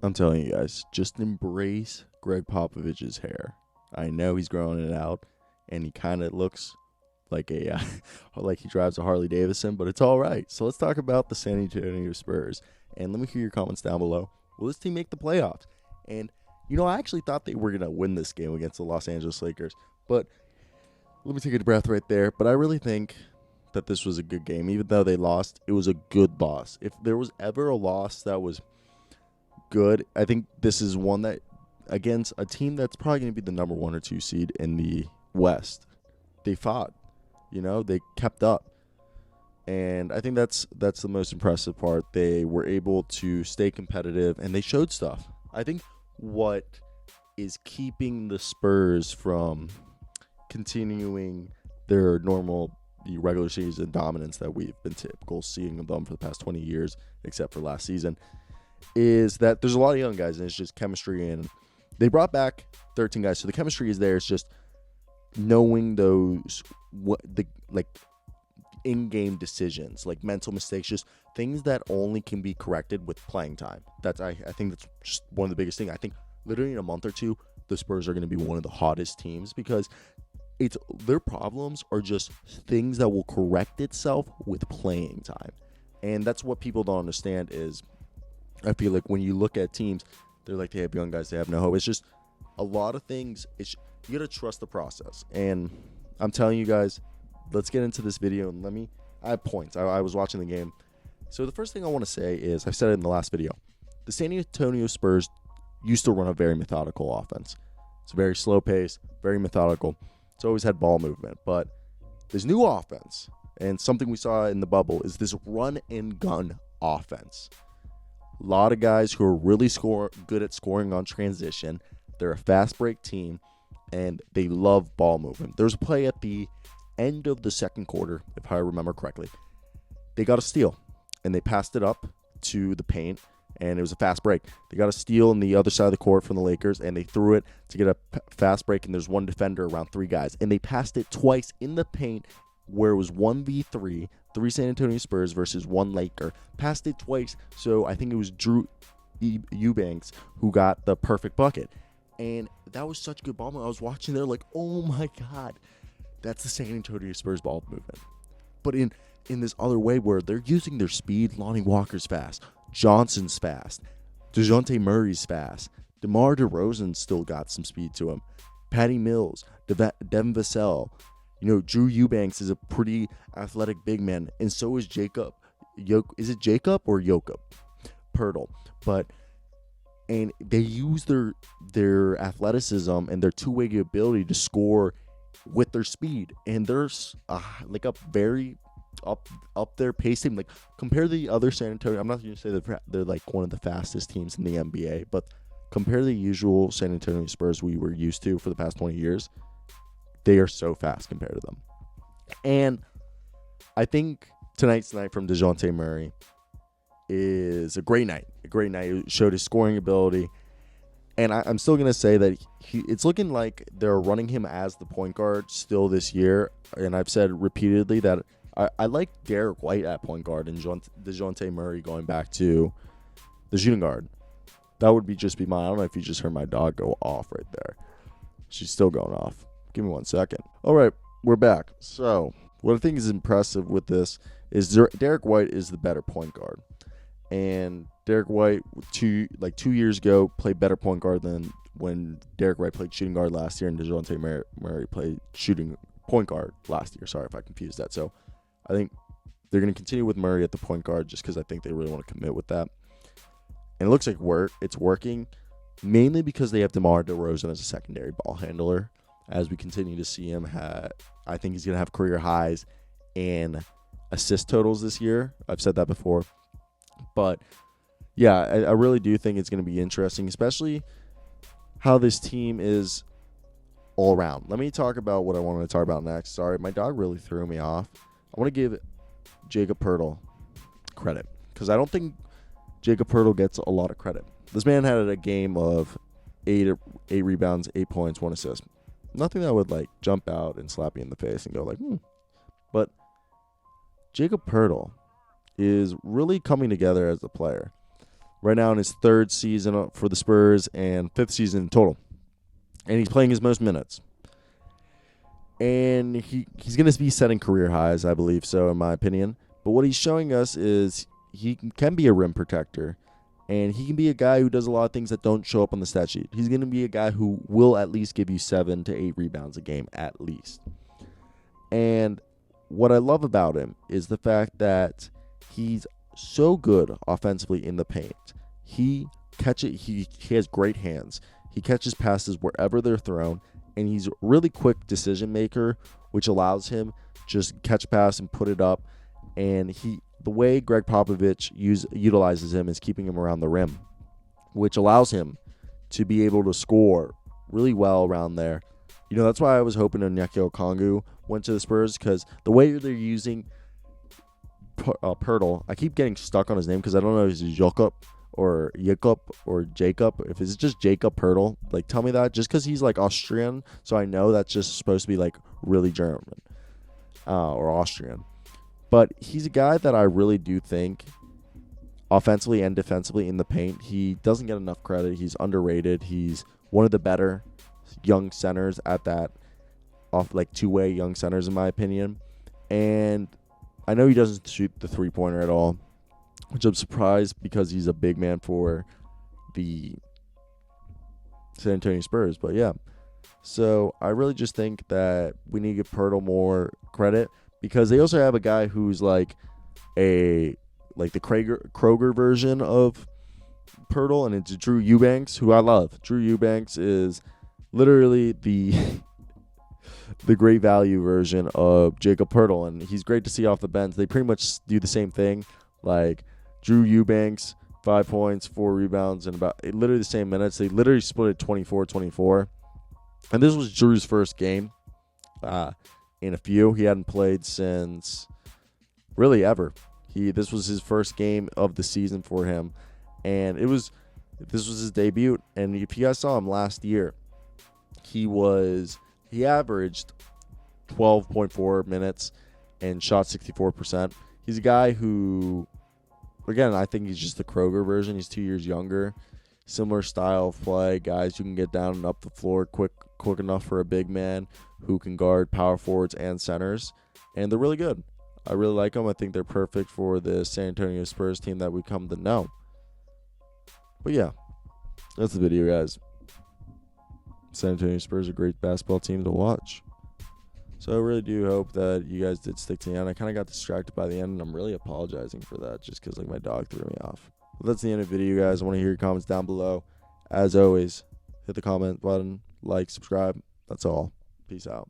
I'm telling you guys, just embrace Greg Popovich's hair. I know he's growing it out, and he kind of looks like like he drives a Harley Davidson, but it's all right. So let's talk about the San Antonio Spurs, and let me hear your comments down below. Will this team make the playoffs? And I actually thought they were gonna win this game against the Los Angeles Lakers, but let me take a breath right there. But I really think that this was a good game, even though they lost. It was a good loss. If there was ever a loss that was good, I think this is one that against a team that's probably going to be the number 1 or 2 seed in the West. They fought, they kept up, and I think that's the most impressive part. They were able to stay competitive, and they showed stuff. I think what is keeping the Spurs from continuing their normal regular season dominance that we've been typical seeing of them for the past 20 years, except for last season, is that there's a lot of young guys, and it's just chemistry. And they brought back 13 guys, so the chemistry is there. It's just knowing those in-game decisions, like mental mistakes, just things that only can be corrected with playing time. I think that's just one of the biggest things. I think literally in a month or two, the Spurs are going to be one of the hottest teams because their problems are just things that will correct itself with playing time. And that's what people don't understand is I feel like when you look at teams, they're like, they have young guys, they have no hope. It's just a lot of things. You got to trust the process. And I'm telling you guys, let's get into this video. And I have points. I was watching the game. So the first thing I want to say is, I've said it in the last video, the San Antonio Spurs used to run a very methodical offense. It's very slow pace, very methodical. It's always had ball movement. But this new offense, and something we saw in the bubble, is this run and gun offense. A lot of guys who are really good at scoring on transition. They're a fast break team, and they love ball movement. There's a play at the end of the second quarter, if I remember correctly. They got a steal, and they passed it up to the paint, and it was a fast break. They got a steal on the other side of the court from the Lakers, and they threw it to get a fast break, and there's one defender around 3 guys. And they passed it twice in the paint where it was 1v3, 3 San Antonio Spurs versus 1 Laker. Passed it twice, so I think it was Drew Eubanks who got the perfect bucket. And that was such good ball movement. I was watching there like, oh my God, that's the San Antonio Spurs ball movement. But in this other way where they're using their speed, Lonnie Walker's fast, Johnson's fast, Dejounte Murray's fast, DeMar DeRozan still got some speed to him, Patty Mills, Devin Vassell, Drew Eubanks is a pretty athletic big man, and so is Jacob. Is it Jacob or Jakob Pertl? And they use their athleticism and their two-way ability to score with their speed, and there's like a very up there pacing. Like compare the other San Antonio. I'm not going to say that they're like one of the fastest teams in the NBA, but compare the usual San Antonio Spurs we were used to for the past 20 years. They are so fast compared to them. And I think tonight's night from Dejounte Murray is a great night. A great night. It showed his scoring ability. And I'm still going to say that it's looking like they're running him as the point guard still this year. And I've said repeatedly that I like Derek White at point guard and Dejounte Murray going back to the shooting guard. That would just be mine. I don't know if you just heard my dog go off right there. She's still going off. Give me 1 second. All right, we're back. So what I think is impressive with this is Derek White is the better point guard. And Derek White, 2 years ago, played better point guard than when Derek White played shooting guard last year and Dejounte Murray played shooting point guard last year. Sorry if I confused that. So I think they're going to continue with Murray at the point guard just because I think they really want to commit with that. And it looks like it's working, mainly because they have DeMar DeRozan as a secondary ball handler. As we continue to see him, I think he's going to have career highs in assist totals this year. I've said that before. But, yeah, I really do think it's going to be interesting, especially how this team is all around. Let me talk about what I wanted to talk about next. Sorry, my dog really threw me off. I want to give Jacob Pertl credit because I don't think Jacob Pertl gets a lot of credit. This man had a game of 8 rebounds, 8 points, 1 assist. Nothing that would jump out and slap you in the face and go But Jacob Pertl is really coming together as a player. right now in his 3rd season for the Spurs and 5th season in total. And he's playing his most minutes. And he's going to be setting career highs, I believe so, in my opinion. But what he's showing us is he can be a rim protector. And he can be a guy who does a lot of things that don't show up on the stat sheet. He's going to be a guy who will at least give you 7 to 8 rebounds a game, at least. And what I love about him is the fact that he's so good offensively in the paint. He has great hands. He catches passes wherever they're thrown, and he's a really quick decision maker, which allows him just catch a pass and put it up. And the way Greg Popovich utilizes him is keeping him around the rim, which allows him to be able to score really well around there. You know, that's why I was hoping Onyeka Okongwu went to the Spurs, because the way they're using Pirtle, I keep getting stuck on his name because I don't know if it's Jakob or Jacob. If it's just Jakob Pirtle, like, tell me that, just because he's like Austrian, so I know that's just supposed to be like really German or Austrian. But he's a guy that I really do think offensively and defensively in the paint, he doesn't get enough credit. He's underrated. He's one of the better young centers at that, like two-way young centers in my opinion. And I know he doesn't shoot the three-pointer at all, which I'm surprised because he's a big man for the San Antonio Spurs. But yeah, so I really just think that we need to give Pirtle more credit, because they also have a guy who's like the Kroger version of Pirtle, and it's Drew Eubanks, who I love. Drew Eubanks is literally the great value version of Jakob Pirtle, and he's great to see off the bench. They pretty much do the same thing. Like Drew Eubanks, 5 points, 4 rebounds, and literally the same minutes. They literally split it 24-24. And this was Drew's first game in a few. He hadn't played since really ever. This was his first game of the season for him, and this was his debut. And if you guys saw him last year, he averaged 12.4 minutes and shot 64%. He's a guy who, again, I think he's just the Kroger version. He's 2 years younger, similar style of play, guys who can get down and up the floor quick enough for a big man who can guard power forwards and centers, and they're really good. I really like them. I think they're perfect for the San Antonio Spurs team that we come to know. But yeah, that's the video, guys. San Antonio Spurs are a great basketball team to watch. So I really do hope that you guys did stick to the end. I kind of got distracted by the end, and I'm really apologizing for that just because my dog threw me off. But that's the end of the video, guys. I want to hear your comments down below. As always, hit the comment button, like, subscribe. That's all. Peace out.